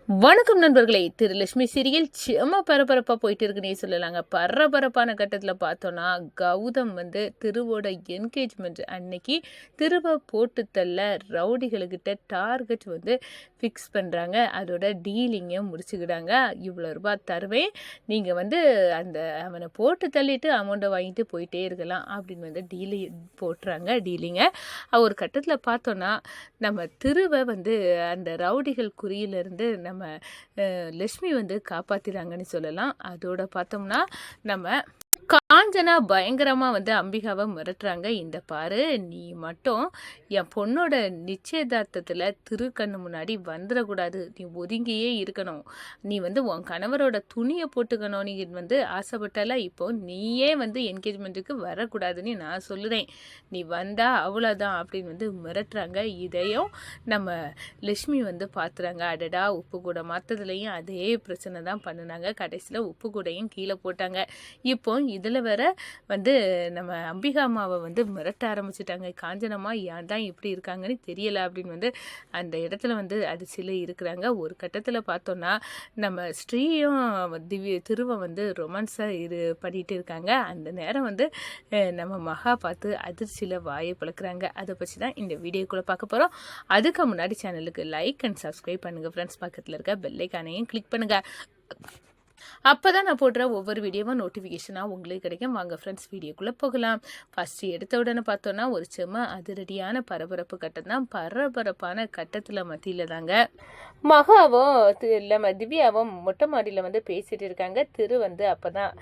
வணக்கம் நண்பர்களே. திருலட்சுமி சீரியல் செம்ம பரபரப்பாக போயிட்டு இருக்குன்னே சொல்லலாங்க. பரபரப்பான கட்டத்தில் பார்த்தோன்னா, கௌதம் திருவோட என்கேஜ்மெண்ட் அன்னைக்கு திருவை போட்டு தள்ள ரவுடிகளுக்கிட்ட டார்கெட் ஃபிக்ஸ் பண்ணுறாங்க. அதோட டீலிங்கை முடிச்சுக்கிட்டாங்க. இவ்வளோ ரூபாய் தருவேன், நீங்கள் அந்த அவனை போட்டு தள்ளிட்டு அமௌண்ட்டை வாங்கிட்டு போயிட்டே இருக்கலாம் அப்படின்னு டீலி போட்டுறாங்க. டீலிங்கை ஒரு கட்டத்தில் பார்த்தோன்னா, நம்ம திருவை அந்த ரவுடிகள் குறியிலிருந்து நம்ம லட்சுமி காப்பாத்திறாங்கன்னு சொல்லலாம். அதோட பார்த்தோம்னா நம்ம காஞ்சனா பயங்கரமாக அம்பிகாவை மிரட்டுறாங்க. இந்த பாரு, நீ மட்டும் என் பொண்ணோட நிச்சயதார்த்தத்தில் திருக்கண்ணு முன்னாடி வந்துடக்கூடாது, நீ ஒதுங்கியே இருக்கணும், நீ உன் கணவரோட துணியை போட்டுக்கணும், நீ ஆசைப்பட்டால இப்போ நீயே என்கேஜ்மெண்ட்டுக்கு வரக்கூடாதுன்னு நான் சொல்லுறேன், நீ வந்தா அவ்வளோதான் அப்படின்னு மிரட்டுறாங்க. இதையும் நம்ம லட்சுமி பார்த்துறாங்க. அடடா, உப்பு கூட மாற்றதுலையும் அதே பிரச்சனை தான் பண்ணினாங்க. கடைசியில் உப்பு கூடையும் கீழே போட்டாங்க. இப்போ இதில் வேற நம்ம அம்பிகா அம்மாவை மிரட்ட ஆரம்பிச்சிட்டாங்க. காஞ்சனம்மா ஏன் தான் இப்படி இருக்காங்கன்னு தெரியல அப்படின்னு அந்த இடத்துல அதிர்ச்சியில் இருக்கிறாங்க. ஒரு கட்டத்தில் பார்த்தோன்னா நம்ம ஸ்ரீயும் திருவை ரொமான்ஸாக பண்ணிட்டு இருக்காங்க. அந்த நேரம் நம்ம மகா பார்த்து அதிர்ச்சியில் வாயை பழக்கிறாங்க. அதை பற்றி தான் இந்த வீடியோக்குள்ளே பார்க்க போகிறோம். அதுக்கு முன்னாடி சேனலுக்கு லைக் அண்ட் சப்ஸ்கிரைப் பண்ணுங்கள் ஃப்ரெண்ட்ஸ். பக்கத்தில் இருக்க பெல் ஐகானையும் கிளிக் பண்ணுங்கள். அப்போ தான் நான் போடுற ஒவ்வொரு வீடியோவும் நோட்டிஃபிகேஷனாக உங்களுக்கு கிடைக்கும். வாங்க ஃப்ரெண்ட்ஸ், வீடியோக்குள்ளே போகலாம். ஃபஸ்ட்டு எடுத்த உடனே பார்த்தோன்னா ஒரு செம்ம அதிரடியான பரபரப்பு கட்டம் தான். பரபரப்பான கட்டத்தில் மத்தியில் தாங்க மகாவும் நம்ம திவ்யாவும் மொட்டை மாடியில் பேசிகிட்டு இருக்காங்க. திரு அப்போ தான்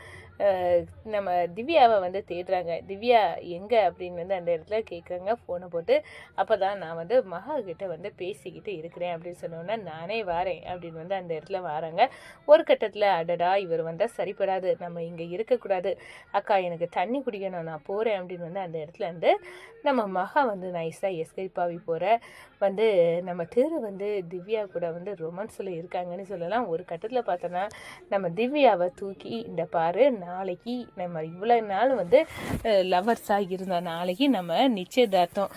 நம்ம திவ்யாவை தேடுறாங்க. திவ்யா எங்கே அப்படின்னு அந்த இடத்துல கேட்குறாங்க ஃபோனை போட்டு. அப்போ தான் நான் மகா கிட்ட பேசிக்கிட்டு இருக்கிறேன் அப்படின்னு சொன்னோன்னா, நானே வரேன் அப்படின்னு அந்த இடத்துல வராங்க. ஒரு கட்டத்தில் அடடா, இவர் வந்தால் சரிப்படாது, நம்ம இங்கே இருக்கக்கூடாது, அக்கா எனக்கு தண்ணி குடிக்கணும், நான் போகிறேன் அப்படின்னு அந்த இடத்துல நம்ம மகா நைஸாக எஸ்கேப் ஆகி போகிற நம்ம திரு திவ்யா கூட ரொமான்ஸில் இருக்காங்கன்னு சொல்லலாம். ஒரு கட்டத்தில் பார்த்தோன்னா நம்ம திவ்யாவை தூக்கி, இந்த பாரு, நாளைக்கு நம்ம இவ்வளோ நாள் லவர்ஸாக இருந்தோம், நாளைக்கு நம்ம நிச்சயதார்த்தம்,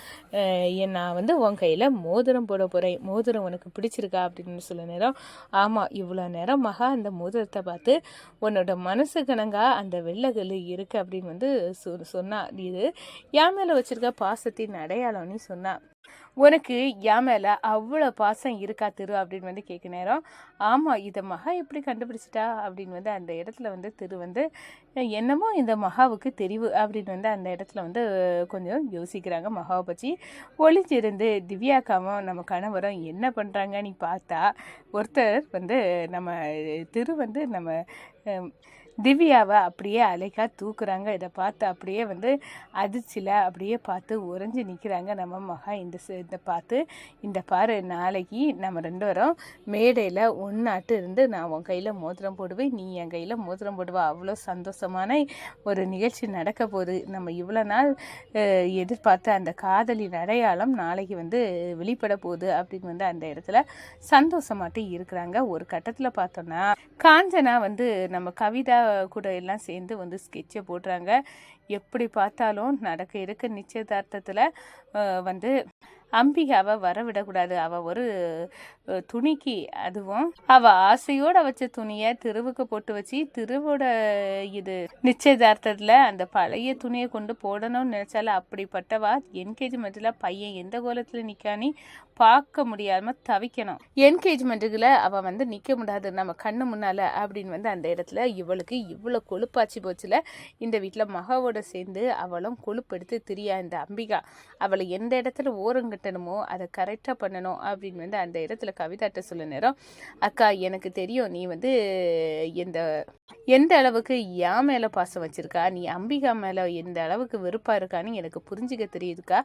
நான் உன் கையில் மோதிரம் போட போகிறேன், மோதிரம் உனக்கு பிடிச்சிருக்கா அப்படின்னு சொல்ல நேரம், ஆமாம், இவ்வளோ நேரம் மகா அந்த மோதிரத்தை பார்த்து உன்னோட மனசு கணங்கா அந்த வெள்ளைகள் இருக்குது அப்படின்னு சொன்னா, இது என் மேலே வச்சுருக்க பாசத்தின் அடையாளம்னு சொன்னா, உனக்கு என் மேலே அவ்வளோ பாசம் இருக்கா திரு அப்படின்னு கேட்க நேரம், ஆமாம், இதை மகா எப்படி கண்டுபிடிச்சிட்டா அப்படின்னு அந்த இடத்துல திரு என்னமோ இந்த மகாவுக்கு தெரிவு அப்படின்னு அந்த இடத்துல கொஞ்சம் யோசிக்கிறாங்க. மகாவை பற்றி ஒளிஞ்சிருந்து திவ்யாக்காவும் நம்ம கணவரும் என்ன பண்ணுறாங்கன்னு பார்த்தா, ஒருத்தர் நம்ம திரு நம்ம திவ்யாவை அப்படியே அலைக்கா தூக்குறாங்க. இதை பார்த்து அப்படியே அதிர்ச்சியில் அப்படியே பார்த்து உறைஞ்சி நிற்கிறாங்க நம்ம மகா. இதை பார்த்து, இந்த பாரு, நாளைக்கு நம்ம ரெண்டு பேரும் மேடையில் ஒன்றாட்டு இருந்து நான் உன் கையில் மோதிரம் போடுவேன், நீ என் கையில் மோதிரம் போடுவா, அவ்வளோ சந்தோஷமான ஒரு நிகழ்ச்சி நடக்க போகுது, நம்ம இவ்வளோ நாள் எதிர்பார்த்த அந்த காதலின் அடையாளம் நாளைக்கு வெளிப்பட போகுது அப்படின்னு அந்த இடத்துல சந்தோஷமாட்டு இருக்கிறாங்க. ஒரு கட்டத்தில் பார்த்தோன்னா காஞ்சனா நம்ம கவிதா கூட எல்லாம் சேர்ந்து ஸ்கெட்சை போடுறாங்க. எப்படி பார்த்தாலும் நடக்க இருக்க நிச்சயதார்த்தத்தில் அம்பிகாவை வரவிடக்கூடாது. அவள் ஒரு துணிக்கு, அதுவும் அவள் ஆசையோடு வச்ச துணியை திருவுக்கு போட்டு வச்சு, திருவோட இது நிச்சயதார்த்தத்தில் அந்த பழைய துணியை கொண்டு போடணும்னு நினச்சால, அப்படிப்பட்டவா என்கேஜ்மெண்ட்டில் பையன் எந்த கோலத்தில் நிற்கானி பார்க்க முடியாமல் தவிக்கணும். என்கேஜ்மெண்ட்டுக்குள்ள அவள் நிற்க முடியாது நம்ம கண்ணு முன்னால் அப்படின்னு அந்த இடத்துல இவளுக்கு இவ்வளோ கொழுப்பாச்சு போச்சுல. இந்த வீட்டில் மகாவோட சேர்ந்து அவளும் கொழுப்பெடுத்து திரியா இந்த அம்பிகா. அவளை எந்த இடத்துல ஓரங்கட்டணுமோ அதை கரெக்டாக பண்ணணும் அப்படின்னு அந்த இடத்துல கவிதாட்ட சொல்ல நேரம், அக்கா, எனக்கு தெரியும் நீ எந்த அளவுக்கு என் மேலே பாசம் வச்சிருக்கா, நீ அம்பிகா மேலே எந்த அளவுக்கு வெறுப்பாக இருக்கான்னு எனக்கு புரிஞ்சுக்க தெரியுதுக்கா.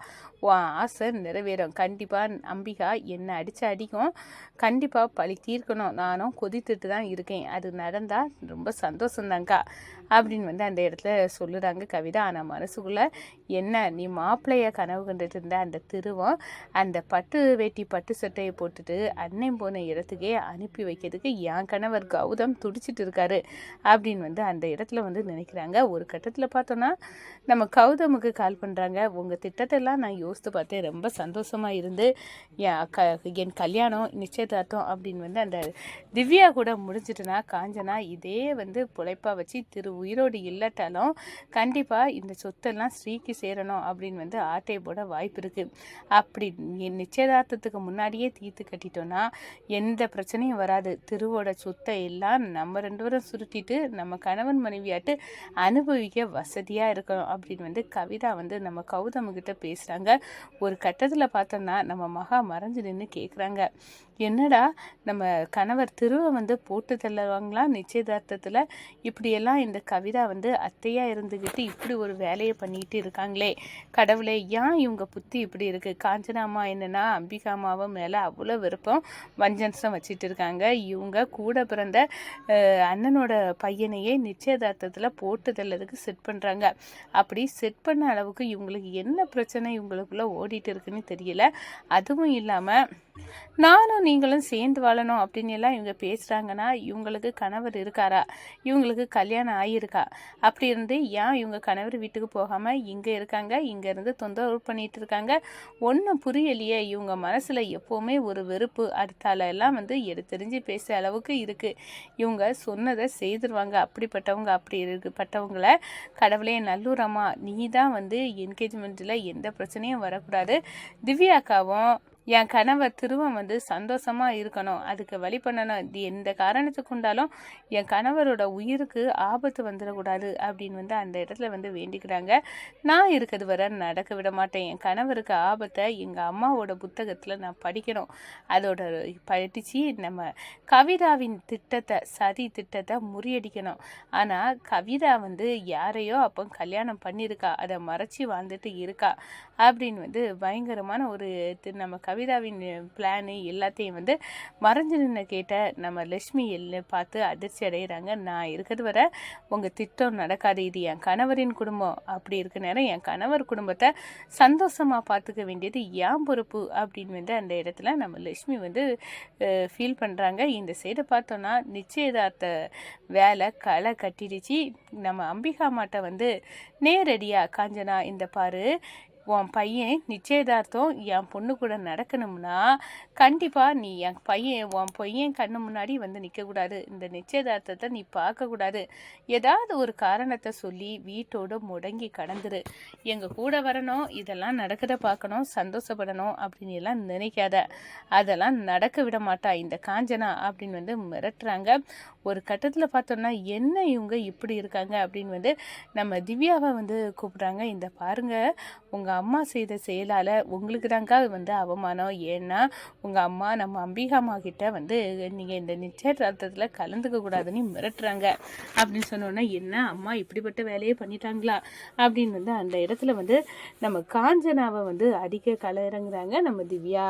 உன் ஆசை நிறைவேறும். கண்டிப்பாக அம்பிகா என்னை அடிக்கும், கண்டிப்பாக பழி தீர்க்கணும், நானும் கொதித்துட்டு தான் இருக்கேன், அது நடந்தால் ரொம்ப சந்தோஷந்தாங்க்கா அப்படின்னு அந்த இடத்துல சொல்லுறாங்க கவிதா. ஆனால் மனசுக்குள்ளே என்ன, நீ மாப்பிள்ளைய கனவு கண்டுட்டு இருந்த அந்த திருவம் அந்த பட்டு வேட்டி பட்டு சட்டையை போட்டுட்டு அண்ணன் போன இடத்துக்கே அனுப்பி வைக்கிறதுக்கு என் கணவர் கௌதம் துடிச்சிட்டு இருக்காரு அப்படின்னு வந்து அந்த இடத்துல வந்து நினைக்கிறாங்க. ஒரு கட்டத்தில் பார்த்தோன்னா நம்ம கௌதமுக்கு கால் பண்ணுறாங்க. உங்கள் திட்டத்தெல்லாம் நான் யோசித்து பார்த்தேன், ரொம்ப சந்தோஷமாக இருந்து என் கல்யாணம் நிச்சயதார்த்தம் அப்படின்னு வந்து அந்த திவ்யா கூட முடிஞ்சிட்டுனா காஞ்சனா இதே வந்து பிழைப்பாக வச்சு உயிரோடு இல்லாட்டாலும் கண்டிப்பாக இந்த சொத்தெல்லாம் ஸ்ரீக்கு சேரணும் அப்படின்னு வந்து ஆட்டை போட வாய்ப்பு இருக்குது. அப்படி நிச்சயதார்த்தத்துக்கு முன்னாடியே தீர்த்து கட்டிட்டோன்னா எந்த பிரச்சனையும் வராது. திருவோட சொத்தை எல்லாம் நம்ம 2 பேரும் சுருட்டிட்டு நம்ம கணவன் மனைவியாட்டு அனுபவிக்க வசதியாக இருக்கணும் அப்படின்னு வந்து கவிதா வந்து நம்ம கௌதமுக்கிட்ட பேசுகிறாங்க. ஒரு கட்டத்தில் பார்த்தோன்னா நம்ம மகா மறைஞ்சு நின்று கேட்குறாங்க, என்னடா நம்ம கணவர் திருவை வந்து போட்டு தள்ளுவாங்களா நிச்சயதார்த்தத்தில், இப்படியெல்லாம் இந்த கவிதா வந்து அத்தையாக இருந்துக்கிட்டு இப்படி ஒரு வேலையை பண்ணிக்கிட்டு இருக்காங்களே கடவுளே, ஏன் இவங்க புத்தி இப்படி இருக்குது? காஞ்சனா அம்மா என்னன்னா அம்பிகா அம்மாவை மேலே அவ்வளோ விருப்பம் வஞ்சன்ஸும் வச்சுட்டு இருக்காங்க. இவங்க கூட பிறந்த அண்ணனோட பையனையே நிச்சயதார்த்தத்தில் போட்டு தள்ளதுக்கு செட் பண்ணுறாங்க. அப்படி செட் பண்ண அளவுக்கு இவங்களுக்கு என்ன பிரச்சனை இவங்களுக்குள்ளே ஓடிட்டு இருக்குன்னு தெரியல. அதுவும் இல்லாமல் நானும் நீங்களும் சேர்ந்து வாழணும் அப்படின்னு எல்லாம் இவங்க பேசுகிறாங்கன்னா இவங்களுக்கு கணவர் இருக்காரா, இவங்களுக்கு கல்யாணம் ஆகியிருக்கா? அப்படி இருந்து ஏன் இவங்க கணவர் வீட்டுக்கு போகாமல் இங்கே இருக்காங்க, இங்கேருந்து தொந்தரவு பண்ணிட்டு இருக்காங்க? ஒன்றும் புரியலையே. இவங்க மனசில் எப்போவுமே ஒரு வெறுப்பு அடுத்தால எல்லாம் வந்து எடுத்தெறிஞ்சு பேசுகிற அளவுக்கு இருக்குது. இவங்க சொன்னதை செய்துருவாங்க. அப்படிப்பட்டவங்க அப்படி இருக்கப்பட்டவங்கள கடவுளே நல்லூரம்மா நீ தான் வந்து என்கேஜ்மெண்ட்டில் எந்த பிரச்சனையும் வரக்கூடாது. திவ்யாக்காவும் என் கணவர் திருவன் வந்து சந்தோஷமாக இருக்கணும், அதுக்கு வழி பண்ணணும். இது எந்த காரணத்துக்கு உண்டாலும் என் கணவரோட உயிருக்கு ஆபத்து வந்துடக்கூடாது அப்படின்னு வந்து அந்த இடத்துல வந்து வேண்டிக்கிறாங்க. நான் இருக்கிறது வர நடக்க விட மாட்டேன். என் கணவருக்கு ஆபத்தை எங்கள் அம்மாவோட புத்தகத்தில் நான் படிக்கணும். அதோட படித்து நம்ம கவிதாவின் திட்டத்தை சதி திட்டத்தை முறியடிக்கணும். ஆனால் கவிதா வந்து யாரையோ அப்போ கல்யாணம் பண்ணியிருக்கா, அதை மறைச்சி வாழ்ந்துட்டு இருக்கா அப்படின்னு வந்து பயங்கரமான ஒரு நம்ம கவிதாவின் பிளானு எல்லாத்தையும் வந்து மறைஞ்சு நின்று கேட்ட நம்ம லட்சுமி பார்த்து அதிர்ச்சி அடைகிறாங்க. நான் இருக்கிறது வர உங்கள் திட்டம் நடக்காது, இது என் கணவரின் குடும்பம். அப்படி இருக்க நேரம் என் கணவர் குடும்பத்தை சந்தோஷமாக பார்த்துக்க வேண்டியது என் பொறுப்பு அப்படின்னு வந்து அந்த இடத்துல நம்ம லட்சுமி வந்து ஃபீல் பண்ணுறாங்க. இந்த சைடை பார்த்தோன்னா நிச்சயதார்த்த வேலை களை கட்டிடுச்சு. நம்ம அம்பிகா மாட்டை வந்து நேரடியாக காஞ்சனா இந்த பாரு, உன் பையன் நிச்சயதார்த்தம் என் பொண்ணு கூட நடக்கணும்னா கண்டிப்பாக நீ உன் பையன் கண்ணு முன்னாடி வந்து நிற்கக்கூடாது. இந்த நிச்சயதார்த்தத்தை நீ பார்க்கக்கூடாது. ஏதாவது ஒரு காரணத்தை சொல்லி வீட்டோடு முடங்கி கடந்துரு. எங்கள் கூட வரணும், இதெல்லாம் நடக்கிறத பார்க்கணும், சந்தோஷப்படணும் அப்படின்னு எல்லாம் நினைக்காத. அதெல்லாம் நடக்க விட மாட்டா இந்த காஞ்சனா அப்படின்னு வந்து மிரட்டுறாங்க. ஒரு கட்டத்தில் பார்த்தோம்னா என்ன இவங்க இப்படி இருக்காங்க அப்படின்னு வந்து நம்ம திவ்யாவை வந்து கூப்பிட்றாங்க. இந்த பாருங்க, உங்கள் அம்மா செய்த செயலால் உங்களுக்கு தாங்க வந்து அவமானம். ஏன்னா உங்கள் அம்மா நம்ம அம்பிகா அம்மா கிட்ட வந்து நீங்கள் இந்த நிச்சயதார்த்தத்தில் கலந்துக்க கூடாதுன்னு மிரட்டுறாங்க அப்படின்னு சொன்னோன்னா, என்ன அம்மா இப்படிப்பட்ட வேலையே பண்ணிட்டாங்களா அப்படின்னு வந்து அந்த இடத்துல வந்து நம்ம காஞ்சனாவை வந்து அடிக்க கள இறங்குறாங்க நம்ம திவ்யா.